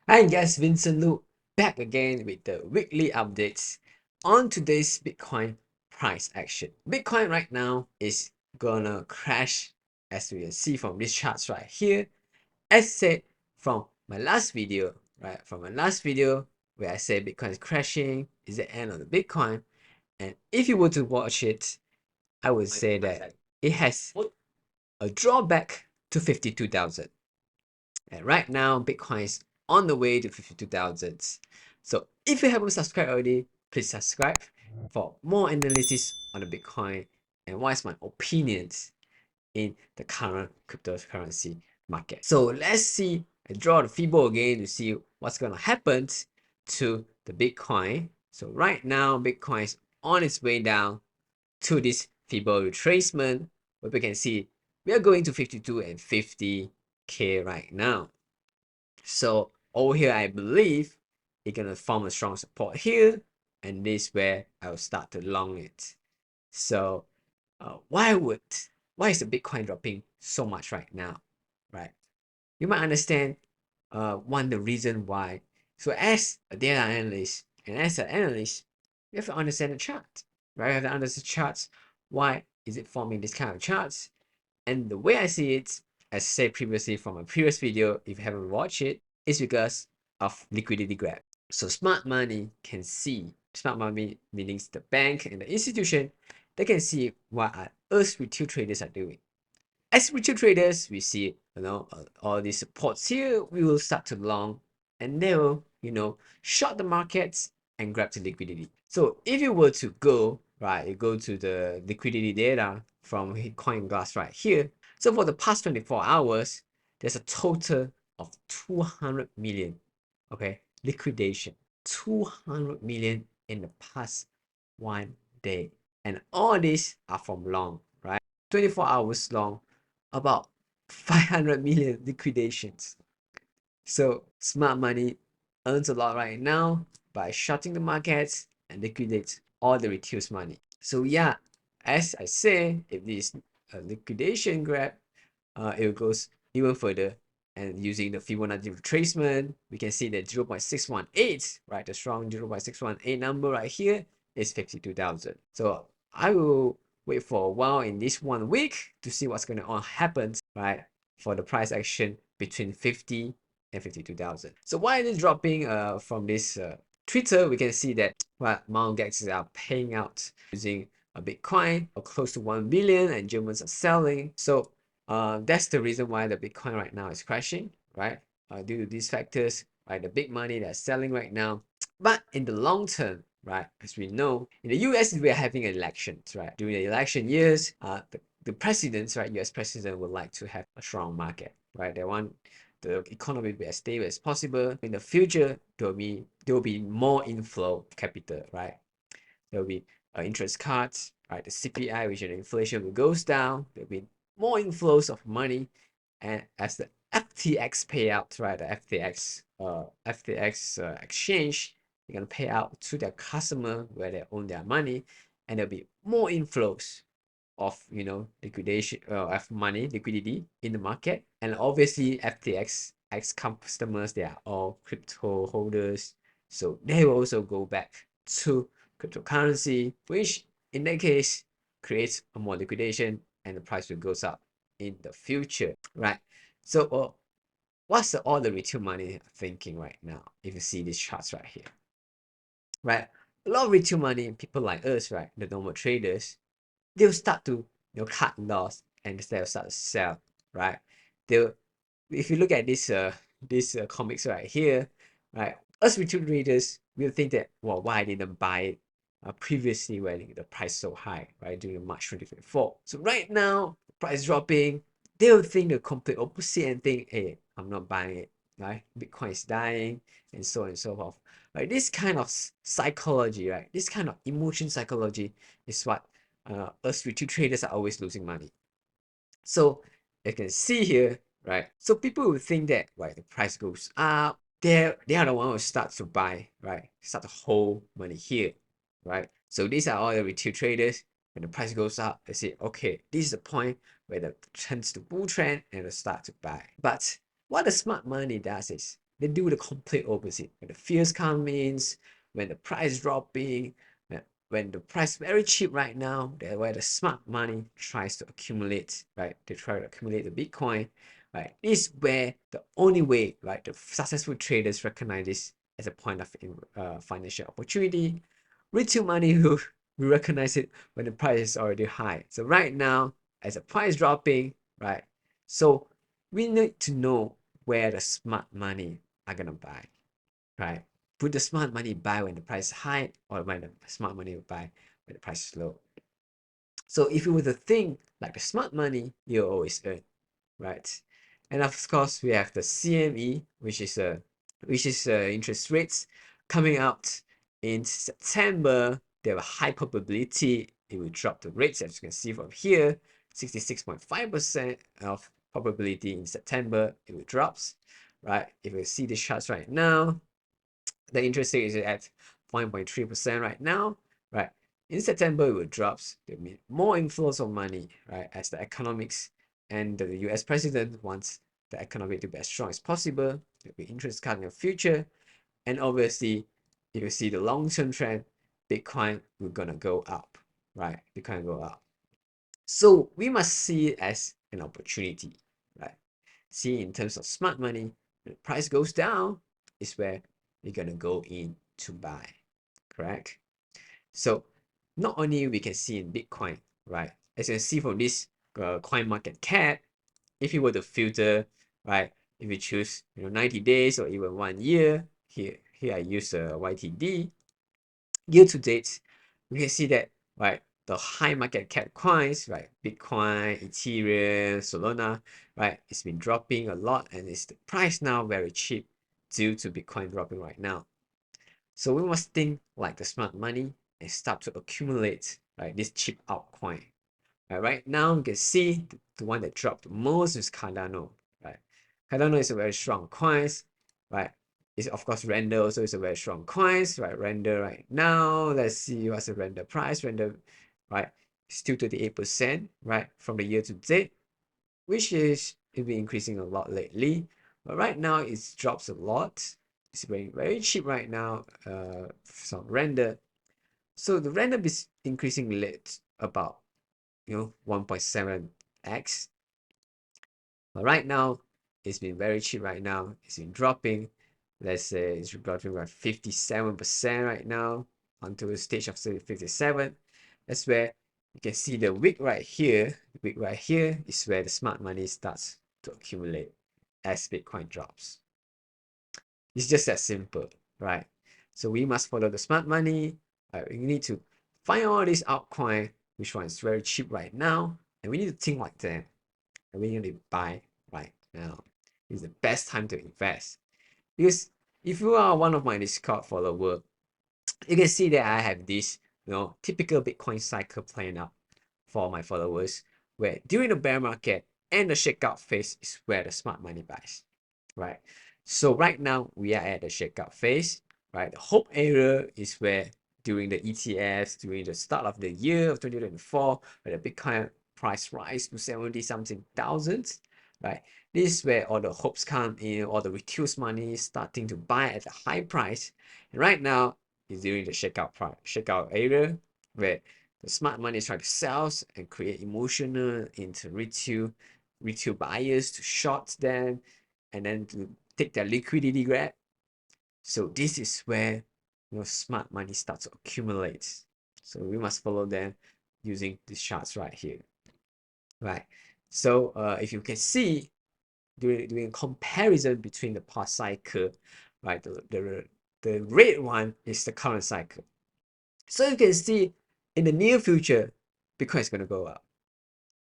Hi guys, Vincent Loo back again with the weekly updates on today's Bitcoin price action. Bitcoin right now is gonna crash as we can see from these charts right here. As said from my last video, right? From my last video where I said Bitcoin is crashing, is the end of the Bitcoin. And if you were to watch it, I would say that it has a drawback to 52,000. And right now, Bitcoin is on the way to 52,000. So if you haven't subscribed already, please subscribe for more analysis on the Bitcoin and what is my opinions in the current cryptocurrency market. So let's see, I draw the Fibo again to see what's going to happen to the Bitcoin. So right now, Bitcoin is on its way down to this Fibo retracement, where we can see we are going to 52 and 50K right now. So over here, I believe it's gonna form a strong support here, and this is where I will start to long it. So why is the Bitcoin dropping so much right now, right? You might understand one the reason why. So as a data analyst and as an analyst, you have to understand the chart, right? You have to understand the charts. Why is it forming this kind of charts? And the way I see it, as said previously from a previous video, if you haven't watched it, is because of liquidity grab. So smart money can see, smart money meaning the bank and the institution, they can see what us retail traders are doing. As retail traders, we see, all these supports here, we will start to long and they will, short the markets and grab the liquidity. So if you were to go, right, you go to the liquidity data from CoinGlass right here. So for the past 24 hours, there's a total of 200 million, okay, liquidation. 200 million in the past 1 day. And all these are from long, right? 24 hours long, about 500 million liquidations. So smart money earns a lot right now by shorting the markets and liquidates all the reduced money. So yeah, as I say, if this liquidation grab, it goes even further. And using the Fibonacci retracement, we can see that 0.618, right? The strong 0.618 number right here is 52,000. So I will wait for a while in this 1 week to see what's going to happen, right? For the price action between 50 and 52,000. So why is it dropping from this Twitter? We can see that Mount Gax are paying out using a Bitcoin or close to 1 billion and Germans are selling. So that's the reason why the Bitcoin right now is crashing, right? Due to these factors, right? The big money that's selling right now. But in the long term, right, as we know, in the US, we are having elections, right? During the election years, the presidents, right, US president would like to have a strong market, right? They want the economy to be as stable as possible. In the future, there will be more inflow of capital, right? There will be interest cuts, right? The CPI, which is the inflation, will goes down. There will be more inflows of money, and as the FTX payout, right? The FTX exchange, they're gonna pay out to their customer where they own their money, and there'll be more inflows of liquidation of money liquidity in the market. And obviously FTX ex customers, they are all crypto holders, so they will also go back to cryptocurrency, which in that case creates a more liquidation and the price will goes up in the future, right? So what's all the retail money thinking right now? If you see these charts right here, right, a lot of retail money, people like us, right, the normal traders, they'll start to cut loss and they'll start to sell, right? They'll, if you look at this comics right here, right, us retail traders will think that, well, why I didn't buy it previously when the price so high, right, during March 2024. So right now, price dropping, they'll think the complete opposite and think, hey, I'm not buying it, right? Bitcoin is dying, and so on and so forth. Right, this kind of psychology, right, this kind of emotion psychology is what us retail traders are always losing money. So you can see here, right? So people will think that, right, the price goes up, they are the one who start to buy, right? Start to hold money here, right? So these are all the retail traders. When the price goes up, they say, okay, this is the point where the turns to bull trend and they start to buy. But what the smart money does is they do the complete opposite. When the fears come in, when the price dropping, when the price very cheap right now, that's where the smart money tries to accumulate, right? They try to accumulate the Bitcoin, right? This is where the only way, right? The successful traders recognize this as a point of financial opportunity. Retail money will recognize it when the price is already high. So right now, as the price dropping, right? So we need to know where the smart money are gonna buy, right? Would the smart money buy when the price is high, or when the smart money will buy when the price is low? So if you were to think like the smart money, you'll always earn, right? And of course, we have the CME, which is interest rates coming out in September. They have a high probability it will drop the rates, as you can see from here, 66.5% of probability in September it will drops, right? If you see the charts right now, the interest rate is at 1.3% right now, right? In September, it will drop. There will be more inflows of money, right? As the economics and the US president wants the economy to be as strong as possible. There will be interest cut in the future. And obviously, if you see the long-term trend, Bitcoin will gonna go up, right? Bitcoin go up. So we must see it as an opportunity, right? See in terms of smart money, when the price goes down, is where you're gonna go in to buy, correct? So not only we can see in Bitcoin, right? As you can see from this coin market cap, if you were to filter, right? If you choose 90 days or even 1 year, here I use a YTD, year to date, we can see that, right, the high market cap coins, right, Bitcoin, Ethereum, Solana, right, it's been dropping a lot, and it's the price now very cheap due to Bitcoin dropping right now. So we must think like the smart money and start to accumulate, right, this cheap altcoin. Right now, you can see the one that dropped the most is Cardano, right? Cardano is a very strong coin, right? It's of course Render also is a very strong coin, right? Render right now, let's see what's the Render price. Render, right, still 38%, right, from the year to date, which is it's been increasing a lot lately. But right now it drops a lot. It's very cheap right now. Some Render. So the Render is increasing late about 1.7x. But right now, it's been very cheap right now. It's been dropping. Let's say it's dropping by 57% right now onto the stage of 57. That's where you can see the wick right here. The wick right here is where the smart money starts to accumulate as Bitcoin drops. It's just that simple, right? So we must follow the smart money. We need to find all these altcoin, which one is very cheap right now, and we need to think like them. And we need to buy right now. It's the best time to invest. Because if you are one of my Discord follower, you can see that I have this, typical Bitcoin cycle playing out for my followers, where during the bear market and the shakeout phase is where the smart money buys, right? So right now we are at the shakeout phase, right? The hope area is where during the ETFs, during the start of the year of 2024, where the Bitcoin price rise to 70 something thousands, right? This is where all the hopes come in, all the retail's money starting to buy at a high price. And right now is during the shakeout area, where the smart money is trying to sell and create emotional into retail buyers to short them and then to take their liquidity grab. So this is where smart money starts to accumulate. So we must follow them using these charts right here, right? So if you can see doing comparison between the past cycle, right? The red one is the current cycle. So you can see in the near future, Bitcoin is going to go up.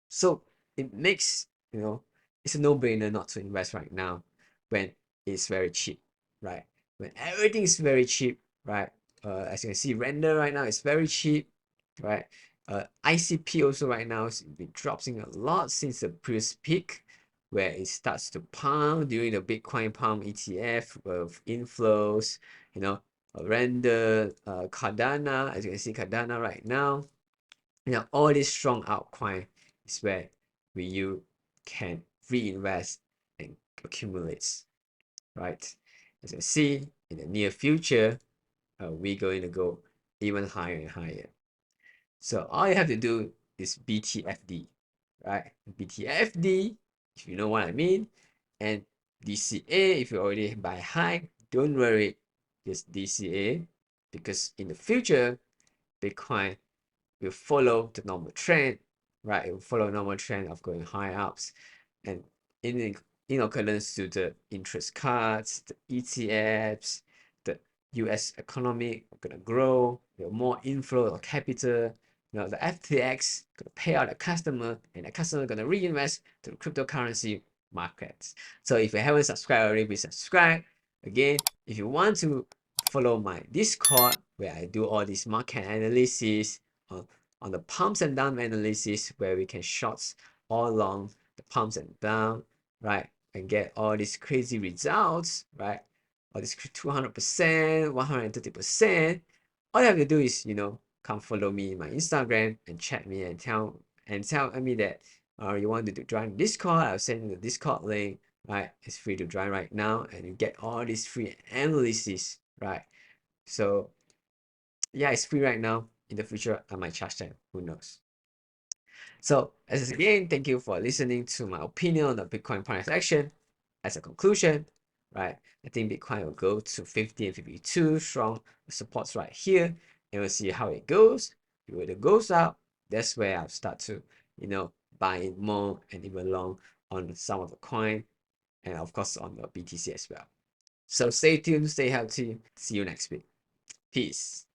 So it makes, it's a no-brainer not to invest right now when it's very cheap, right? When everything is very cheap, right? As you can see, Render right now is very cheap, right? ICP also right now has been dropping a lot since the previous peak, where it starts to pump during the Bitcoin pump ETF of inflows, Render, Cardano, as you can see, Cardano right now, all these strong altcoin is where you can reinvest and accumulate, right? as you see, in the near future, we're going to go even higher and higher. So all you have to do is BTFD, right? BTFD, if you know what I mean, and DCA, if you already buy high, don't worry, just DCA, because in the future, Bitcoin will follow the normal trend, right? It will follow normal trend of going high ups, and in accordance to the interest cuts, the ETFs, the U.S. economy are gonna grow. There are more inflow of capital. The FTX gonna pay out the customer, and the customer gonna reinvest to the cryptocurrency markets. So if you haven't subscribed already, please subscribe. Again, if you want to follow my Discord where I do all this market analysis on the pumps and down analysis, where we can short all along the pumps and down, right, and get all these crazy results, right, all this 200%, 130%. All you have to do is, come follow me in my Instagram and chat me and tell me that you want to join Discord. I'll send you the Discord link, right? It's free to join right now, and you get all these free analysis, right? So yeah, it's free right now. In the future, I might charge them. Who knows? So as again, thank you for listening to my opinion on the Bitcoin price action. As a conclusion, right, I think Bitcoin will go to 50 and 52 strong supports right here, and we'll see how it goes. If it goes up, that's where I'll start to, buy in more and even long on some of the coin, and of course on the BTC as well. So stay tuned, stay healthy. See you next week. Peace.